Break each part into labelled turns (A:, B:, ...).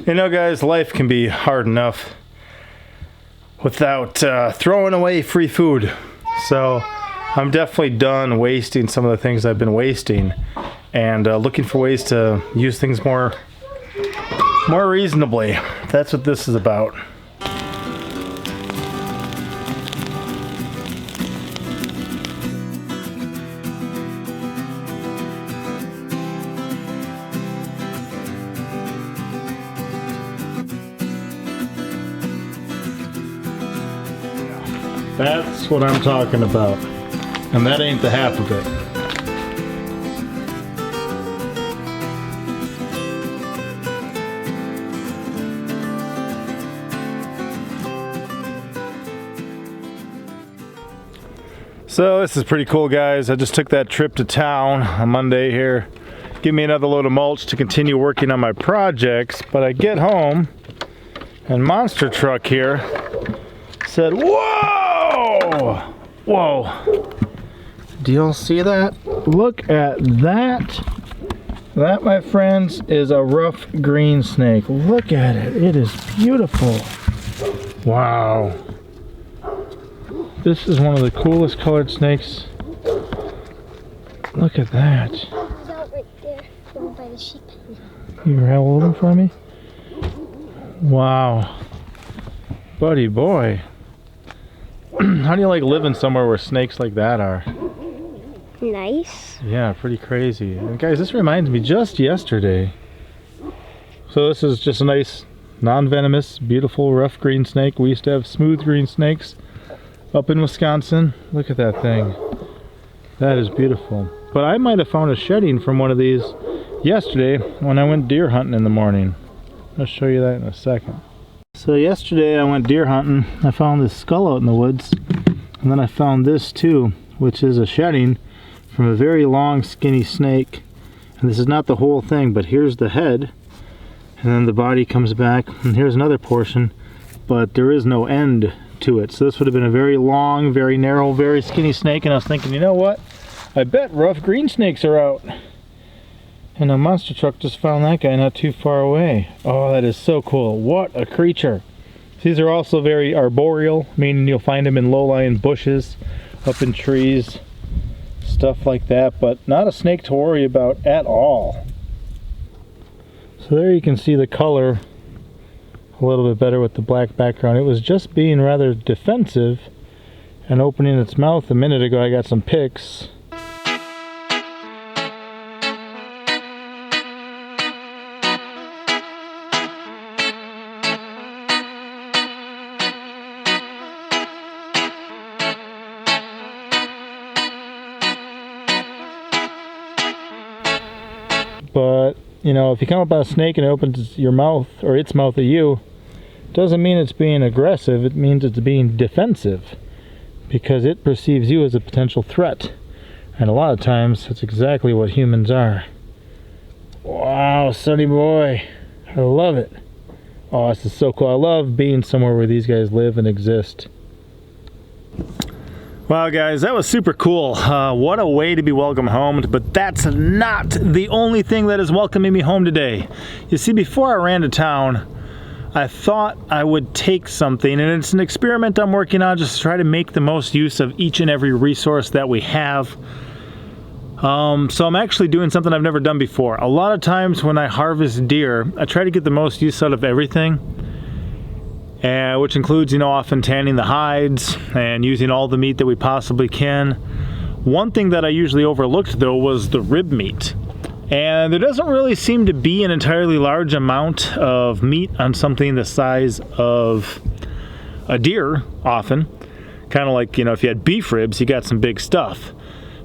A: You know, guys, life can be hard enough without throwing away free food. So I'm definitely done wasting some of the things I've been wasting, and looking for ways to use things more reasonably. That's what this is about. That's what I'm talking about. And that ain't the half of it. So this is pretty cool, guys. I just took that trip to town on Monday here. Give me another load of mulch to continue working on my projects. But I get home and Monster Truck here said, whoa! Whoa! Do y'all see that? Look at that. That, my friends, is a rough green snake. Look at it. It is beautiful. Wow. This is one of the coolest colored snakes. Look at that.
B: He's out right there, over by the sheep.
A: You hold him for me? Wow. Buddy boy. How do you like living somewhere where snakes like that are?
B: Nice.
A: Yeah, pretty crazy. And guys, this reminds me, just yesterday. So this is just a nice, non-venomous, beautiful, rough green snake. We used to have smooth green snakes up in Wisconsin. Look at that thing. That is beautiful. But I might have found a shedding from one of these yesterday when I went deer hunting in the morning. I'll show you that in a second. So yesterday I went deer hunting. I found this skull out in the woods, and then I found this too, which is a shedding from a very long skinny snake. And this is not the whole thing, but here's the head, and then the body comes back, and here's another portion, but there is no end to it. So this would have been a very long, very narrow, very skinny snake, and I was thinking, you know what, I bet rough green snakes are out. And a monster truck just found that guy not too far away. Oh, that is so cool. What a creature. These are also very arboreal, meaning you'll find them in low-lying bushes, up in trees, stuff like that, but not a snake to worry about at all. So there you can see the color a little bit better with the black background. It was just being rather defensive and opening its mouth a minute ago. I got some pics. But, you know, if you come up on a snake and it opens your mouth, or its mouth at you, doesn't mean it's being aggressive. It means it's being defensive, because it perceives you as a potential threat. And a lot of times, that's exactly what humans are. Wow, Sonny boy. I love it. Oh, this is so cool. I love being somewhere where these guys live and exist. Wow, guys, that was super cool. What a way to be welcome home, but that's not the only thing that is welcoming me home today. You see, before I ran to town, I thought I would take something, and it's an experiment I'm working on, just to try to make the most use of each and every resource that we have. So I'm actually doing something I've never done before. A lot of times when I harvest deer, I try to get the most use out of everything. Which includes, you know, often tanning the hides and using all the meat that we possibly can. One thing that I usually overlooked, though, was the rib meat. And there doesn't really seem to be an entirely large amount of meat on something the size of a deer, often. Kind of like, you know, if you had beef ribs, you got some big stuff.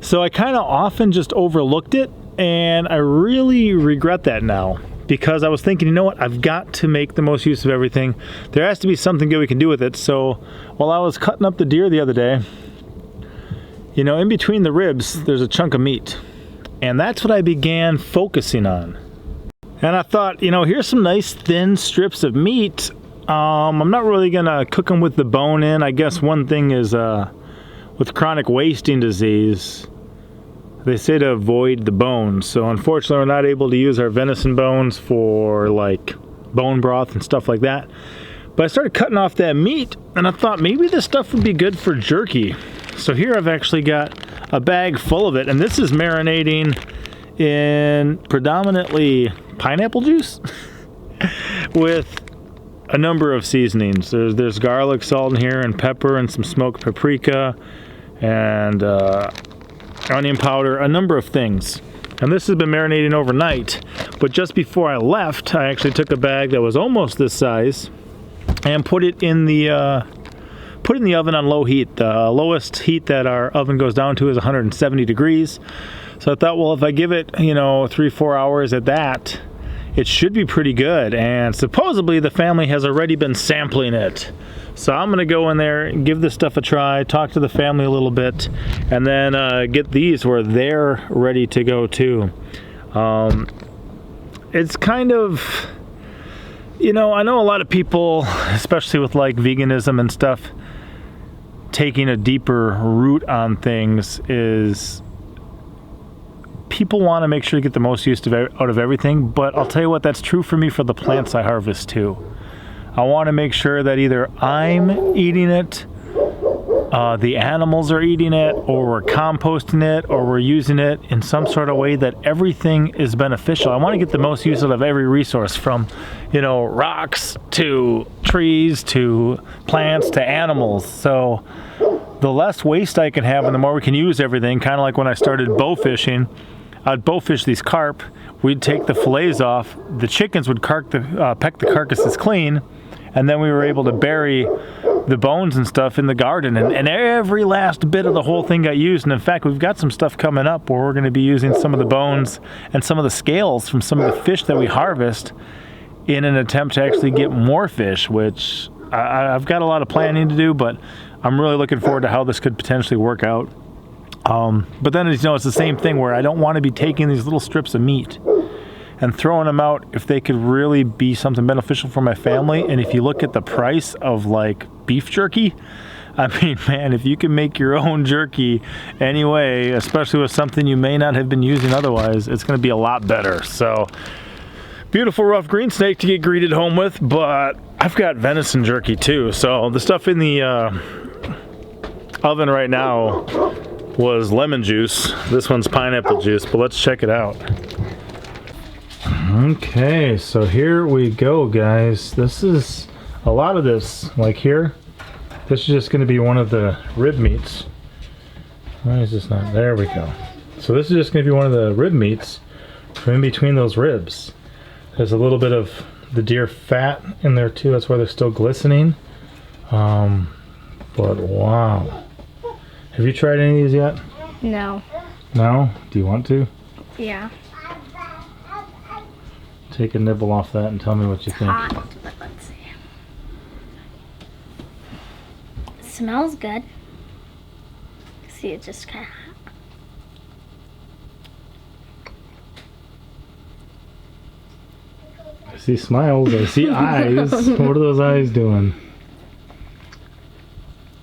A: So I kind of often just overlooked it, and I really regret that now. Because I was thinking, you know what, I've got to make the most use of everything. There has to be something good we can do with it. So while I was cutting up the deer the other day, you know, in between the ribs, there's a chunk of meat. And that's what I began focusing on. And I thought, you know, here's some nice thin strips of meat. I'm not really gonna cook them with the bone in. I guess one thing is with chronic wasting disease, they say to avoid the bones. So unfortunately, we're not able to use our venison bones for like bone broth and stuff like that. But I started cutting off that meat, and I thought maybe this stuff would be good for jerky. So here I've actually got a bag full of it, and this is marinating in predominantly pineapple juice with a number of seasonings. There's garlic salt in here, and pepper, and some smoked paprika, and onion powder, a number of things. And this has been marinating overnight, but just before I left, I actually took a bag that was almost this size and put it in the oven on low heat. The lowest heat that our oven goes down to is 170 degrees. So I thought, well, if I give it, 3-4 hours at that, it should be pretty good. And supposedly the family has already been sampling it. So I'm gonna go in there, give this stuff a try, talk to the family a little bit, and then get these where they're ready to go too. It's kind of, I know a lot of people, especially with like veganism and stuff, taking a deeper root on things is people want to make sure to get the most use out of everything, but I'll tell you what, that's true for me for the plants I harvest too. I want to make sure that either I'm eating it, the animals are eating it, or we're composting it, or we're using it in some sort of way that everything is beneficial. I want to get the most use out of every resource, from rocks to trees to plants to animals. So the less waste I can have and the more we can use everything, kind of like when I started bow fishing, I'd bow fish these carp, we'd take the fillets off, the chickens would peck the carcasses clean, and then we were able to bury the bones and stuff in the garden, and every last bit of the whole thing got used. And in fact, we've got some stuff coming up where we're going to be using some of the bones and some of the scales from some of the fish that we harvest in an attempt to actually get more fish, which I've got a lot of planning to do, but I'm really looking forward to how this could potentially work out. But then, it's the same thing where I don't want to be taking these little strips of meat and throwing them out if they could really be something beneficial for my family. And if you look at the price of like beef jerky, I mean, man, if you can make your own jerky anyway, especially with something you may not have been using otherwise, it's going to be a lot better. So beautiful rough green snake to get greeted home with, but I've got venison jerky too. So the stuff in the oven right now was lemon juice. This one's pineapple juice, but let's check it out. Okay, so here we go, guys. This is a lot of this. Like here, this is just going to be one of the rib meats. Why is this not? There we go. So this is just going to be one of the rib meats from in between those ribs. There's a little bit of the deer fat in there too. That's why they're still glistening. But wow. Have you tried any of these yet?
B: No.
A: No? Do you want to?
B: Yeah.
A: Take a nibble off that and tell me what you think.
B: Hot, but let's see. It smells good. See, it's just kind of hot.
A: I see smiles. I see eyes. What are those eyes doing?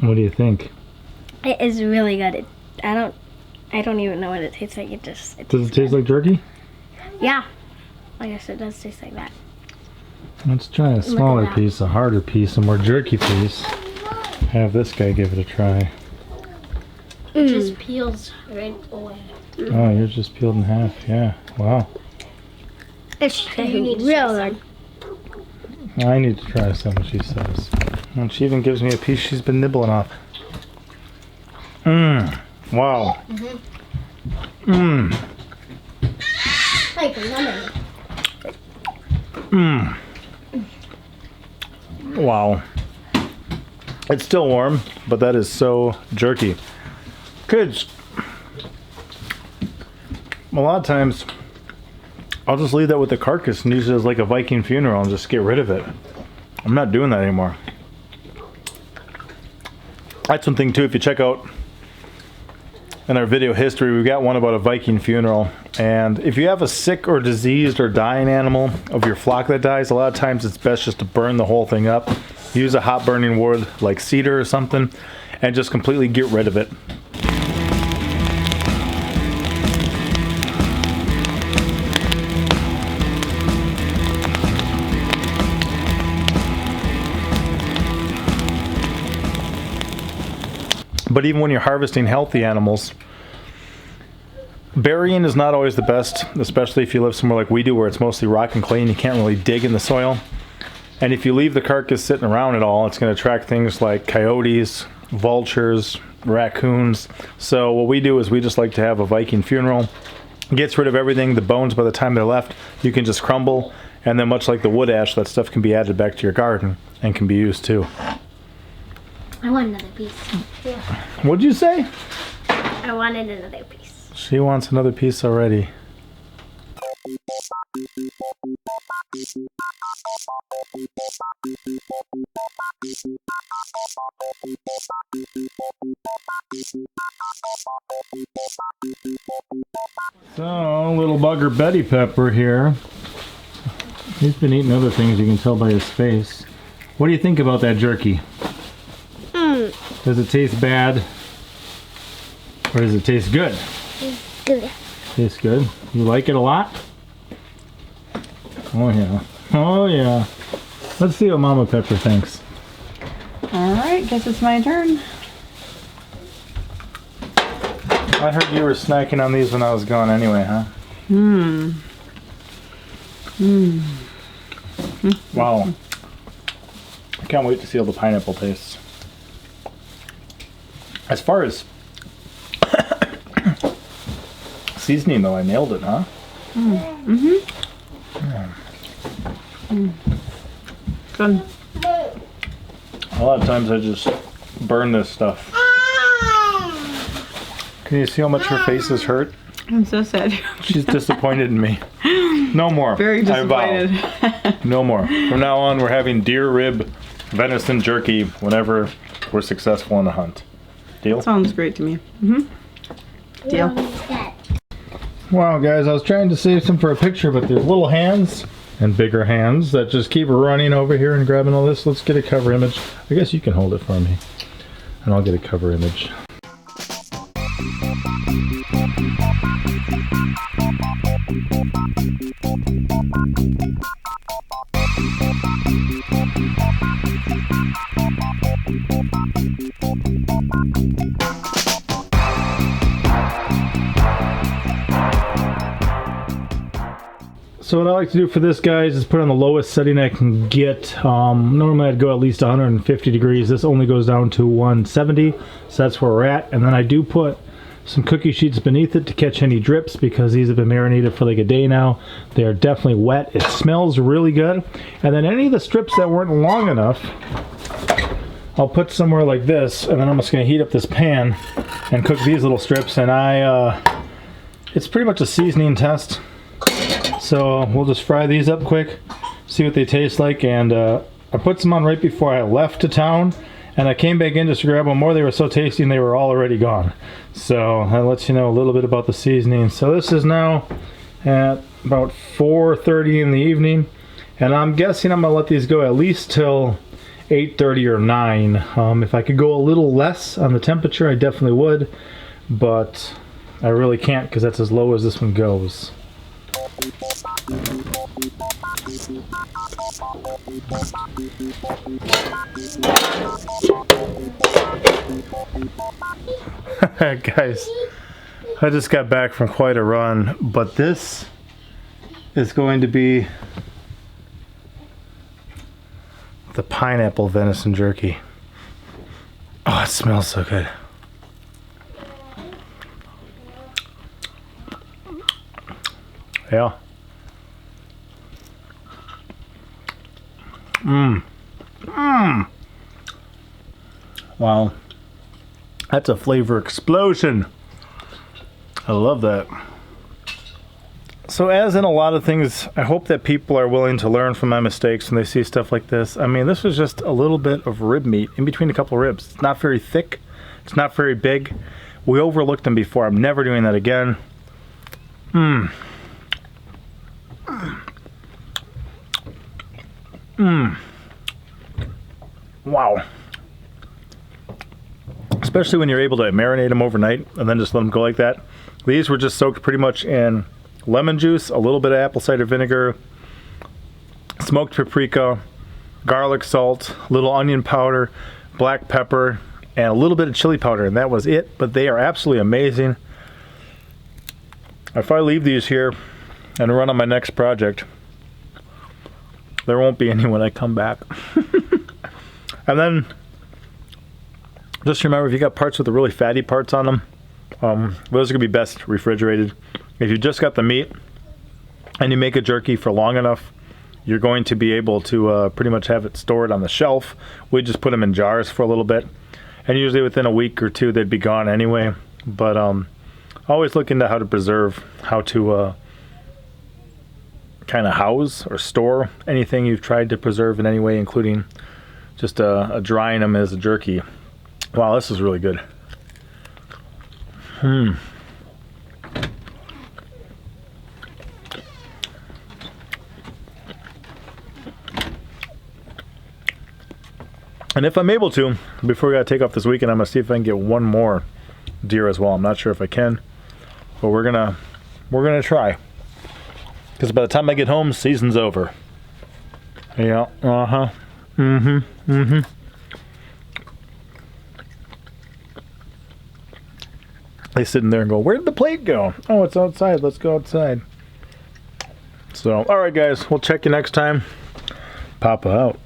A: What do you think?
B: It is really good. I don't even know what it tastes like.
A: Does it taste like jerky?
B: Yeah. I guess it does taste like that.
A: Let's try a smaller piece, a harder piece, a more jerky piece. Have this guy give it a try.
B: It just peels right away.
A: Oh, yours just peeled in half. Yeah. Wow.
B: It's real good.
A: I need to try some, she says. And she even gives me a piece she's been nibbling off. Wow.
B: Like lemon.
A: Wow. It's still warm, but that is so jerky. Kids, a lot of times I'll just leave that with the carcass and use it as like a Viking funeral and just get rid of it. I'm not doing that anymore. That's one thing too, if you check out in our video history, we've got one about a Viking funeral. And if you have a sick or diseased or dying animal of your flock that dies, a lot of times it's best just to burn the whole thing up. Use a hot burning wood like cedar or something and just completely get rid of it. But even when you're harvesting healthy animals, burying is not always the best, especially if you live somewhere like we do where it's mostly rock and clay and you can't really dig in the soil. And if you leave the carcass sitting around at all, it's going to attract things like coyotes, vultures, raccoons. So what we do is we just like to have a Viking funeral. Gets rid of everything. The bones, by the time they're left, you can just crumble. And then much like the wood ash, that stuff can be added back to your garden and can be used too.
B: I want another piece. Yeah.
A: What'd you say?
B: I wanted another piece.
A: She wants another piece already. So, little bugger Betty Pepper here. He's been eating other things, you can tell by his face. What do you think about that jerky? Does it taste bad? Or does it taste good?
B: It's good.
A: Tastes good. You like it a lot? Oh yeah. Oh yeah. Let's see what Mama Pepper thinks.
C: Alright, guess it's my turn.
A: I heard you were snacking on these when I was gone anyway, huh? Wow. I can't wait to see how the pineapple tastes. As far as seasoning though, I nailed it, huh?
C: Good.
A: A lot of times I just burn this stuff. Can you see how much her face is hurt?
C: I'm so sad.
A: She's disappointed in me. No more.
C: Very disappointed.
A: I vow. No more. From now on, we're having deer rib, venison jerky whenever we're successful in a hunt. Deal?
C: Sounds great to me. Deal.
A: Wow, guys, I was trying to save some for a picture, but there's little hands and bigger hands that just keep running over here and grabbing all this. Let's get a cover image. I guess you can hold it for me, and I'll get a cover image. So what I like to do for this, guys, is put on the lowest setting I can get. Normally I'd go at least 150 degrees. This only goes down to 170, so that's where we're at. And then I do put some cookie sheets beneath it to catch any drips because these have been marinated for like a day now. They are definitely wet. It smells really good. And then any of the strips that weren't long enough, I'll put somewhere like this, and then I'm just going to heat up this pan and cook these little strips. And it's pretty much a seasoning test. So we'll just fry these up quick, see what they taste like. And I put some on right before I left to town, and I came back in just to grab one more. They were so tasty and they were all already gone. So that lets you know a little bit about the seasoning. So this is now at about 4:30 in the evening, and I'm guessing I'm gonna let these go at least till 8:30 or 9. If I could go a little less on the temperature, I definitely would, but I really can't because that's as low as this one goes. Guys, I just got back from quite a run, but this is going to be the pineapple venison jerky. Oh, it smells so good. Yeah. Wow. That's a flavor explosion. I love that. So as in a lot of things, I hope that people are willing to learn from my mistakes when they see stuff like this. I mean, this was just a little bit of rib meat in between a couple of ribs. It's not very thick. It's not very big. We overlooked them before. I'm never doing that again. Wow. Especially when you're able to marinate them overnight and then just let them go like that. These were just soaked pretty much in lemon juice, a little bit of apple cider vinegar, smoked paprika, garlic salt, little onion powder, black pepper, and a little bit of chili powder, and that was it. But they are absolutely amazing. If I leave these here and run on my next project, there won't be any when I come back. And then just remember, if you got parts with the really fatty parts on them, those are gonna be best refrigerated. If you just got the meat and you make a jerky for long enough, you're going to be able to pretty much have it stored on the shelf. We just put them in jars for a little bit, and usually within a week or two they'd be gone anyway. But always look into how to preserve, how to kind of house or store anything you've tried to preserve in any way, including just drying them as a jerky. Wow, this is really good. And if I'm able to, before we gotta take off this weekend, I'm gonna see if I can get one more deer as well. I'm not sure if I can, but we're gonna try. Because by the time I get home, season's over. Yeah. They sitting there and go, "Where did the plate go?" "Oh, it's outside. Let's go outside." So, all right, guys. We'll check you next time. Papa out.